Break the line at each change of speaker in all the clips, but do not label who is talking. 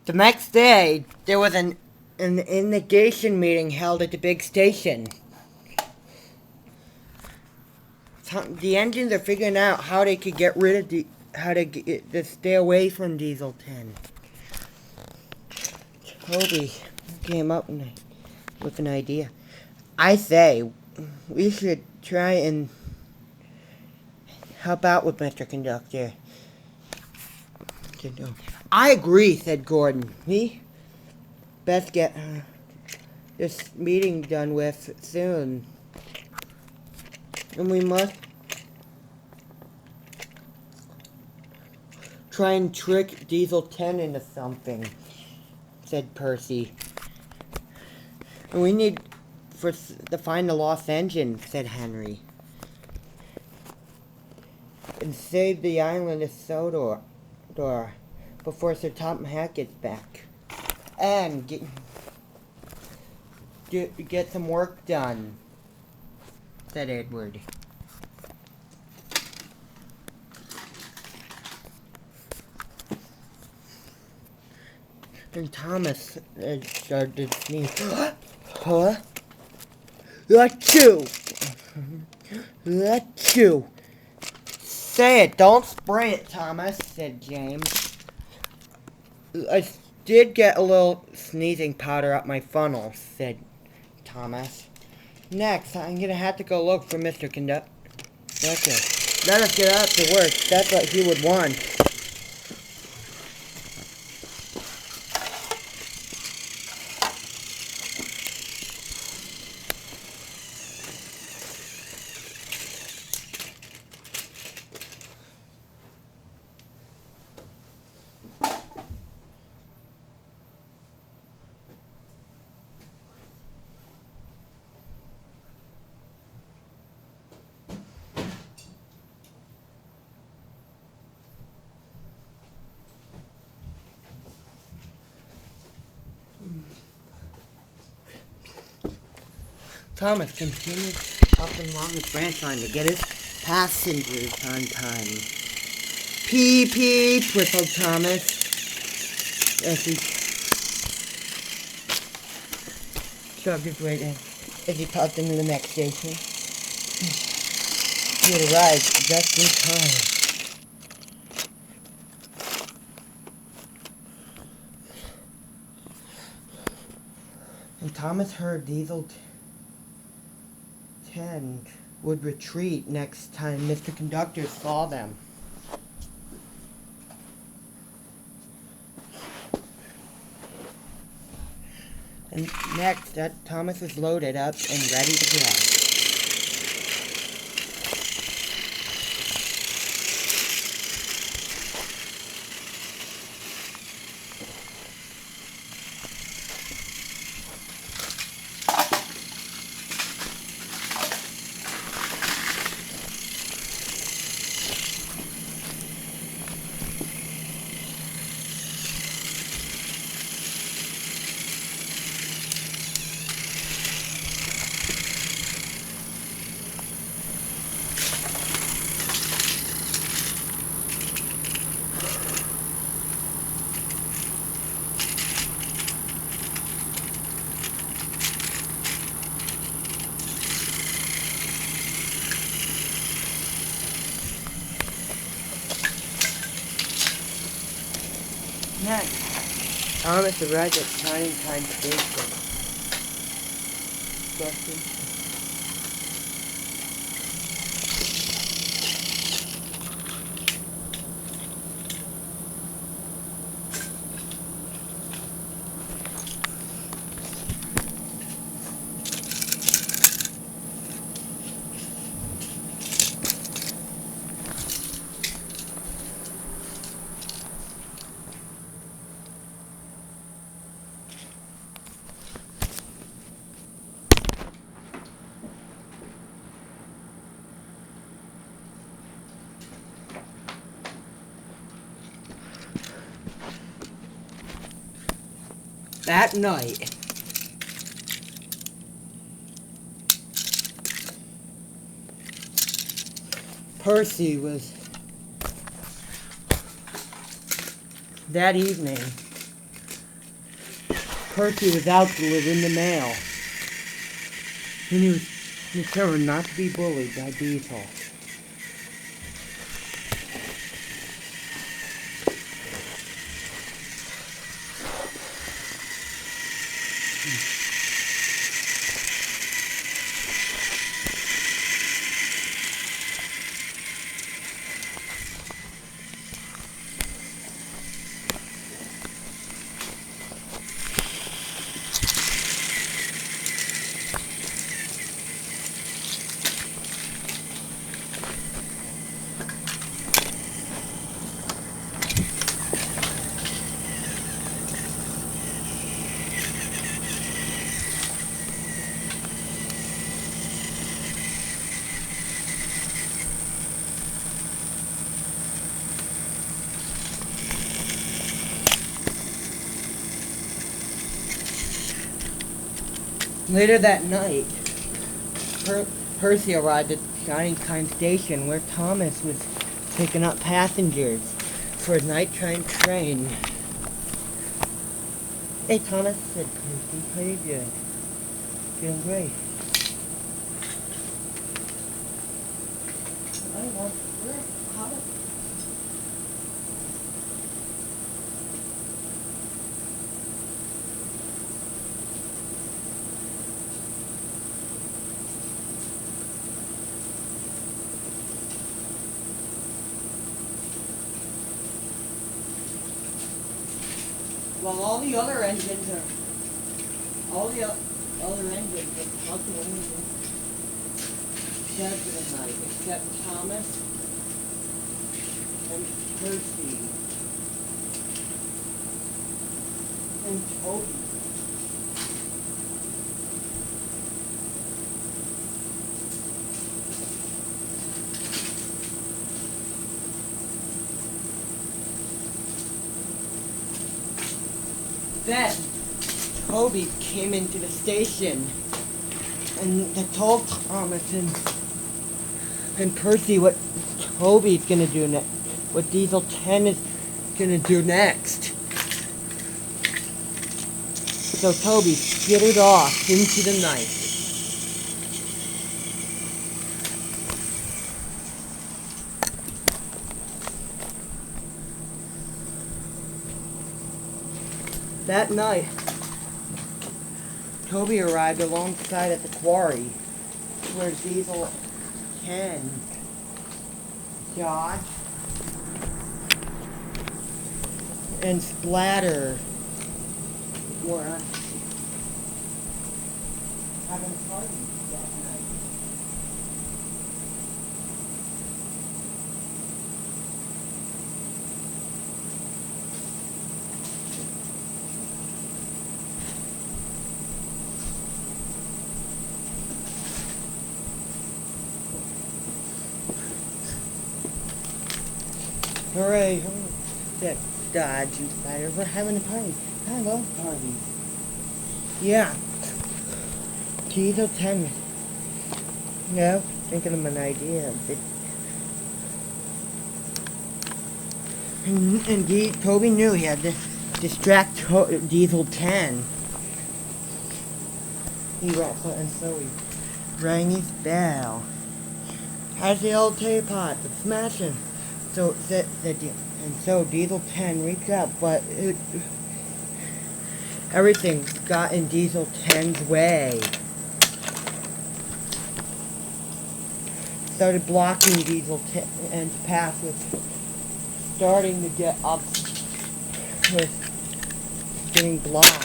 The next day, there was an investigation meeting held at the big station. The engines are figuring out how they could get rid of to stay away from Diesel 10. Toby came up with an idea. I say we should try and help out with Mr. Conductor. I agree, said Gordon. We best get this meeting done with soon. And we must try and trick Diesel 10 into something, said Percy. And we need to find the lost engine, said Henry. And save the island of Sodor before Sir Topham Hatt gets back. And get some work done, said Edward. And Thomas started to sneeze. Huh? Achoo! Achoo! Say it, don't spray it, Thomas, said James. I did get a little sneezing powder up my funnel, said Thomas. Next, I'm gonna have to go look for Mr. Conductor. Let us get out to work. That's what he would want. Thomas continued up and along the branch line to get his passengers on time. Peep, peep, whistled Thomas as he shoved his way in as he popped into the next station. He had arrived just in time. And Thomas heard Diesel 10 would retreat next time Mr. Conductor saw them. And next, Thomas was loaded up and ready to go. Next, Thomas arrived at Time Station. Justin. That night, Percy was that evening Percy was out delivering the mail. And he was determined not to be bullied by Diesel. Later that night, Percy arrived at Shining Time Station where Thomas was picking up passengers for a nighttime train. Hey Thomas, said Percy, how you doing? Doing great. Well, all the other engines are plugged in dead for the night, except Thomas and Percy and Toby. Then Toby came into the station and they told Thomas and Percy what Toby's gonna do next, what Diesel 10 is gonna do next. So Toby skittered off into the night. That night, Toby arrived alongside at the quarry where Diesel 10, Josh, and Splatter were having a party that night. Hooray, that Dodge and Spider, we're having a party. I love parties. Yeah. Diesel 10. No, thinking of an idea. And Toby knew he had to distract Diesel 10. And so he rang his bell. How's the old teapot? It's smashing. So Diesel 10 reached out, but everything got in Diesel 10's way. Started blocking Diesel 10's path with starting to get up with getting blocked.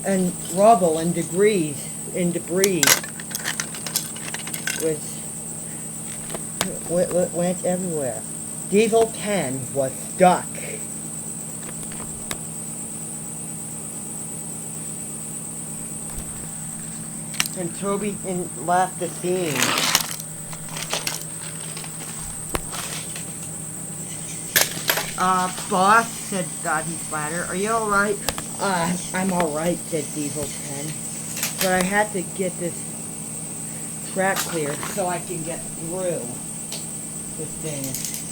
And rubble and debris went everywhere. Diesel 10 was stuck. And Toby left the scene. Boss, said Dodgy Splatter, are you alright? I'm alright, said Diesel 10. But I had to get this track clear so I can get through the thing.